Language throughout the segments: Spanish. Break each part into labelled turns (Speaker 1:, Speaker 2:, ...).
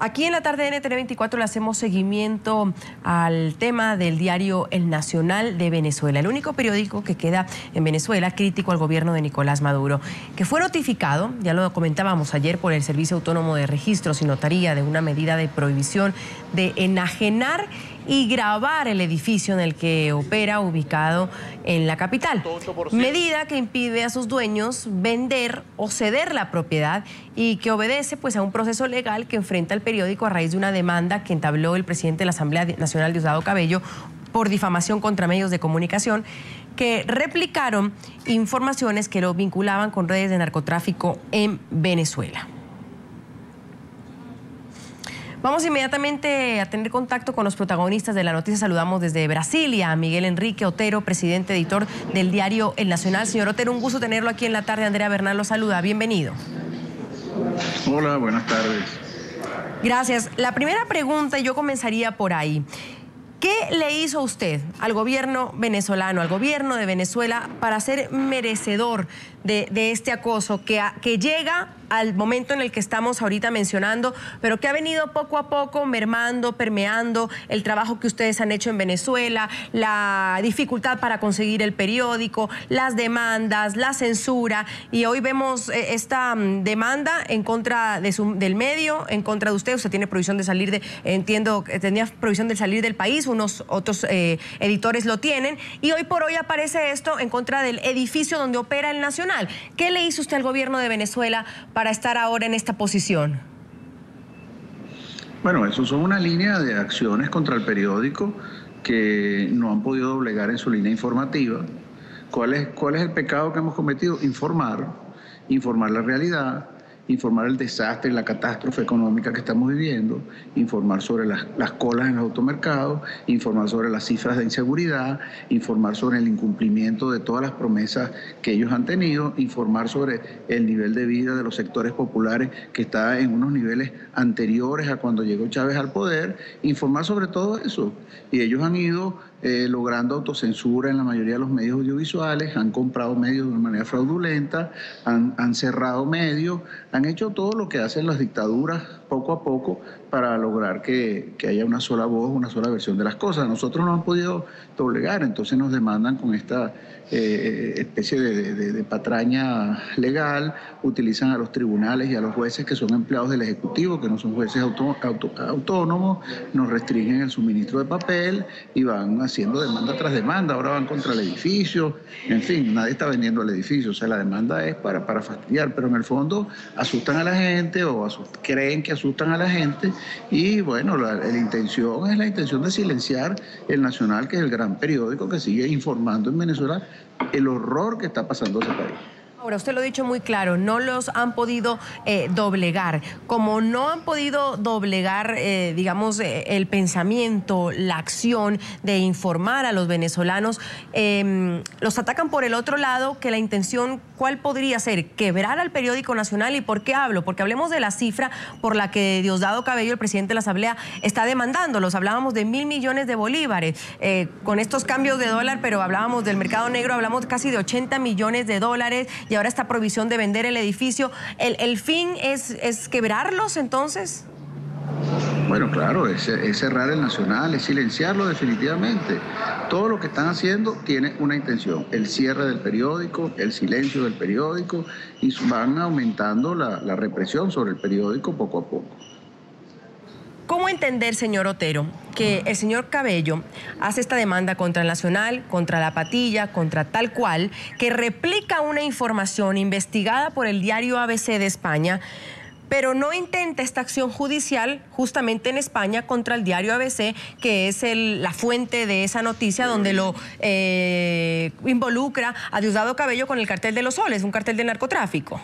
Speaker 1: Aquí en la tarde de NTN 24 le hacemos seguimiento al tema del diario El Nacional de Venezuela, el único periódico que queda en Venezuela crítico al gobierno de Nicolás Maduro, que fue notificado, ya lo comentábamos ayer, por el Servicio Autónomo de Registros y Notaría de una medida de prohibición de enajenar y grabar el edificio en el que opera, ubicado en la capital. Medida que impide a sus dueños vender o ceder la propiedad y que obedece pues a un proceso legal que enfrenta el periódico a raíz de una demanda que entabló el presidente de la Asamblea Nacional, Diosdado Cabello, por difamación contra medios de comunicación que replicaron informaciones que lo vinculaban con redes de narcotráfico en Venezuela. Vamos inmediatamente a tener contacto con los protagonistas de la noticia. Saludamos desde Brasilia a Miguel Enrique Otero, presidente editor del diario El Nacional. Señor Otero, un gusto tenerlo aquí en la tarde. Andrea Bernal lo saluda. Bienvenido.
Speaker 2: Hola, buenas tardes.
Speaker 1: Gracias. La primera pregunta, yo comenzaría por ahí. ¿Qué le hizo usted al gobierno venezolano, al gobierno de Venezuela, para ser merecedor de este acoso que llega al momento en el que estamos ahorita mencionando, pero que ha venido poco a poco mermando, permeando el trabajo que ustedes han hecho en Venezuela, la dificultad para conseguir el periódico, las demandas, la censura, y hoy vemos esta demanda en contra del medio, en contra de usted? Usted tiene prohibición de salir entiendo que tenía prohibición de salir del país, unos otros editores lo tienen, y hoy por hoy aparece esto en contra del edificio donde opera El Nacional. ¿Qué le hizo usted al gobierno de Venezuela para estar ahora en esta posición?
Speaker 2: Bueno, eso son una línea de acciones contra el periódico que no han podido doblegar en su línea informativa. ¿Cuál es el pecado que hemos cometido? Informar la realidad, informar el desastre, la catástrofe económica que estamos viviendo, informar sobre las colas en los automercados, informar sobre las cifras de inseguridad, informar sobre el incumplimiento de todas las promesas que ellos han tenido, informar sobre el nivel de vida de los sectores populares que está en unos niveles anteriores a cuando llegó Chávez al poder, informar sobre todo eso. Y ellos han ido logrando autocensura en la mayoría de los medios audiovisuales, han comprado medios de una manera fraudulenta, han cerrado medios, han hecho todo lo que hacen las dictaduras poco a poco para lograr que haya una sola voz, una sola versión de las cosas. Nosotros no han podido doblegar, entonces nos demandan con esta especie de patraña legal, utilizan a los tribunales y a los jueces que son empleados del Ejecutivo, que no son jueces autónomos, nos restringen el suministro de papel y van haciendo demanda tras demanda. Ahora van contra el edificio, en fin, nadie está vendiendo el edificio, o sea, la demanda es para fastidiar, pero en el fondo asustan a la gente o creen que asustan a la gente y bueno, la intención es la intención de silenciar El Nacional, que es el gran periódico que sigue informando en Venezuela el horror que está pasando ese país.
Speaker 1: Ahora, usted lo ha dicho muy claro, no los han podido doblegar. Como no han podido doblegar, digamos, el pensamiento, la acción de informar a los venezolanos, los atacan por el otro lado, que la intención, ¿cuál podría ser? Quebrar al periódico nacional. ¿Y por qué hablo? Porque hablemos de la cifra por la que Diosdado Cabello, el presidente de la Asamblea, está demandándolos. Hablábamos de 1.000 millones de bolívares. Con estos cambios de dólar, pero hablábamos del mercado negro, hablamos casi de 80 millones de dólares. Y ahora esta prohibición de vender el edificio. ¿El fin es quebrarlos entonces?
Speaker 2: Bueno, claro, es cerrar El Nacional, es silenciarlo definitivamente. Todo lo que están haciendo tiene una intención: el cierre del periódico, el silencio del periódico, y van aumentando la represión sobre el periódico poco a poco.
Speaker 1: ¿Cómo entender, señor Otero, que el señor Cabello hace esta demanda contra El Nacional, contra La Patilla, contra Tal Cual, que replica una información investigada por el diario ABC de España, pero no intenta esta acción judicial justamente en España contra el diario ABC, que es la fuente de esa noticia, donde lo involucra a Diosdado Cabello con el cartel de los soles, un cartel de narcotráfico?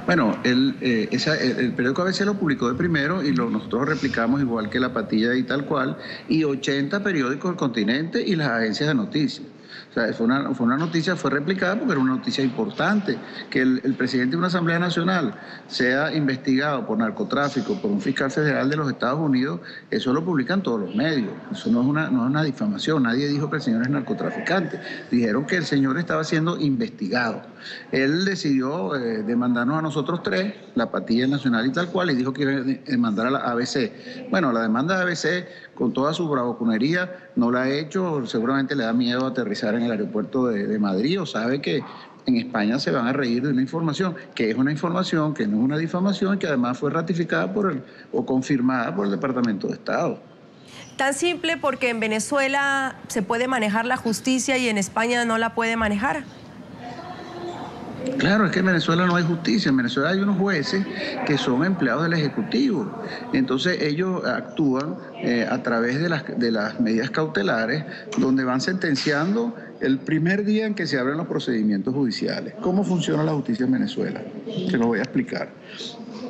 Speaker 2: Bueno, el periódico ABC lo publicó de primero y nosotros replicamos igual que La Patilla y Tal Cual, y 80 periódicos del continente y las agencias de noticias. O sea, fue una noticia, fue replicada porque era una noticia importante. Que el presidente de una Asamblea Nacional sea investigado por narcotráfico por un fiscal federal de los Estados Unidos, eso lo publican todos los medios. Eso no es una difamación. Nadie dijo que el señor es narcotraficante. Dijeron que el señor estaba siendo investigado. Él decidió demandarnos a nosotros tres, la Patilla Nacional y tal cual, y dijo que iba a demandar a la ABC. Bueno, la demanda de ABC, con toda su bravuconería, no la ha hecho. Seguramente le da miedo aterrizar en el aeropuerto de Madrid, o sabe que en España se van a reír de una información que es una información, que no es una difamación, y que además fue ratificada o confirmada por el Departamento de Estado.
Speaker 1: Tan simple porque en Venezuela se puede manejar la justicia y en España no la puede manejar.
Speaker 2: Claro, es que en Venezuela no hay justicia. En Venezuela hay unos jueces que son empleados del Ejecutivo. Entonces ellos actúan a través de las medidas cautelares, donde van sentenciando el primer día en que se abren los procedimientos judiciales. ¿Cómo funciona la justicia en Venezuela? Te lo voy a explicar.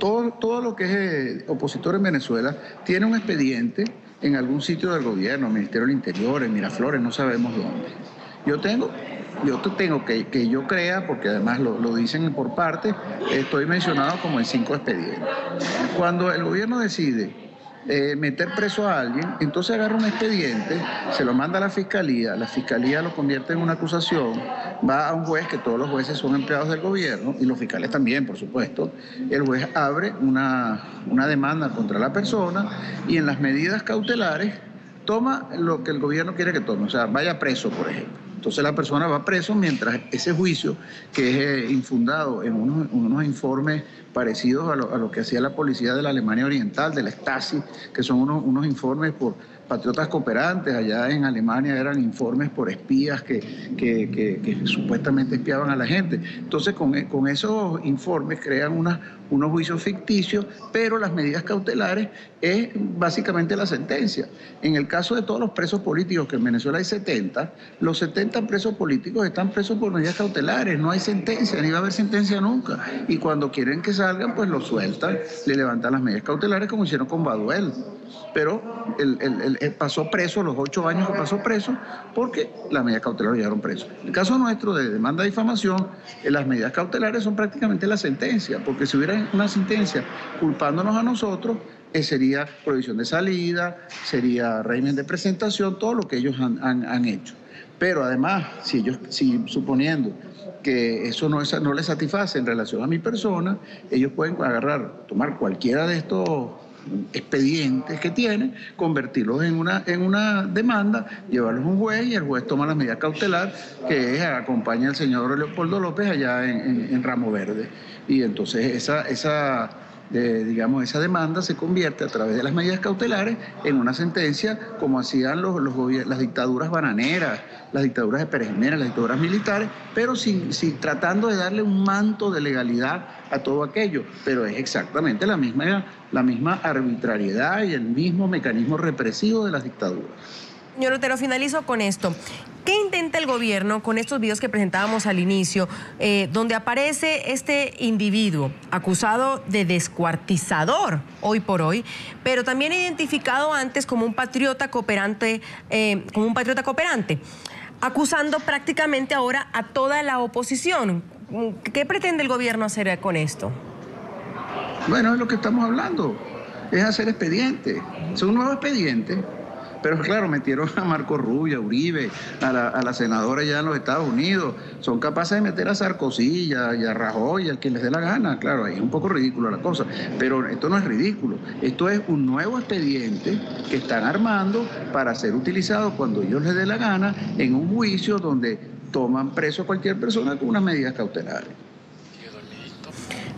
Speaker 2: Todo lo que es opositor en Venezuela tiene un expediente en algún sitio del gobierno, Ministerio del Interior, en Miraflores, no sabemos dónde. Yo tengo que yo crea, porque además lo dicen por parte, estoy mencionado como en 5 expedientes. Cuando el gobierno decide meter preso a alguien, entonces agarra un expediente, se lo manda a la fiscalía lo convierte en una acusación, va a un juez, que todos los jueces son empleados del gobierno, y los fiscales también, por supuesto. El juez abre una demanda contra la persona y en las medidas cautelares toma lo que el gobierno quiere que tome, o sea, vaya preso, por ejemplo. Entonces la persona va preso mientras ese juicio, que es infundado en unos informes parecidos a lo que hacía la policía de la Alemania Oriental, de la Stasi, que son unos informes por patriotas cooperantes. Allá en Alemania eran informes por espías que supuestamente espiaban a la gente. Entonces con esos informes crean unos juicios ficticios, pero las medidas cautelares es básicamente la sentencia. En el caso de todos los presos políticos, que en Venezuela hay 70, los 70 presos políticos están presos por medidas cautelares, no hay sentencia, ni va a haber sentencia nunca. Y cuando quieren que salgan, pues los sueltan, le levantan las medidas cautelares, como hicieron con Baduel. Pero él pasó preso, los 8 años que pasó preso, porque las medidas cautelares lo llevaron preso. En el caso nuestro de demanda de difamación, las medidas cautelares son prácticamente la sentencia, porque si hubiera una sentencia culpándonos a nosotros, sería prohibición de salida, sería régimen de presentación, todo lo que ellos han hecho. Pero además, si suponiendo que eso no les satisface en relación a mi persona, ellos pueden tomar cualquiera de estos expedientes que tienen, convertirlos en una demanda, llevarlos a un juez y el juez toma las medidas cautelares, que acompaña al señor Leopoldo López allá en Ramo Verde. Y entonces esa demanda se convierte a través de las medidas cautelares en una sentencia, como hacían las dictaduras bananeras, las dictaduras de Pérez Jiménez, las dictaduras militares, pero tratando de darle un manto de legalidad a todo aquello. Pero es exactamente la misma arbitrariedad y el mismo mecanismo represivo de las dictaduras.
Speaker 1: Señor Otero, finalizo con esto. ¿Qué intenta el gobierno con estos videos que presentábamos al inicio, donde aparece este individuo acusado de descuartizador hoy por hoy, pero también identificado antes como un patriota cooperante, acusando prácticamente ahora a toda la oposición? ¿Qué pretende el gobierno hacer con esto?
Speaker 2: Bueno, es lo que estamos hablando, es hacer expediente, es un nuevo expediente. Pero claro, metieron a Marco Rubio, a Uribe, a la senadora allá en los Estados Unidos. Son capaces de meter a Sarkozy y a Rajoy, a quien les dé la gana. Claro, ahí es un poco ridículo la cosa. Pero esto no es ridículo. Esto es un nuevo expediente que están armando para ser utilizado cuando ellos les dé la gana en un juicio donde toman preso a cualquier persona con unas medidas cautelares.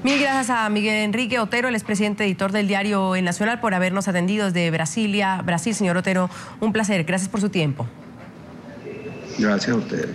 Speaker 1: Mil gracias a Miguel Enrique Otero, el expresidente editor del diario El Nacional, por habernos atendido desde Brasilia, Brasil. Señor Otero, un placer. Gracias por su tiempo.
Speaker 2: Gracias a ustedes.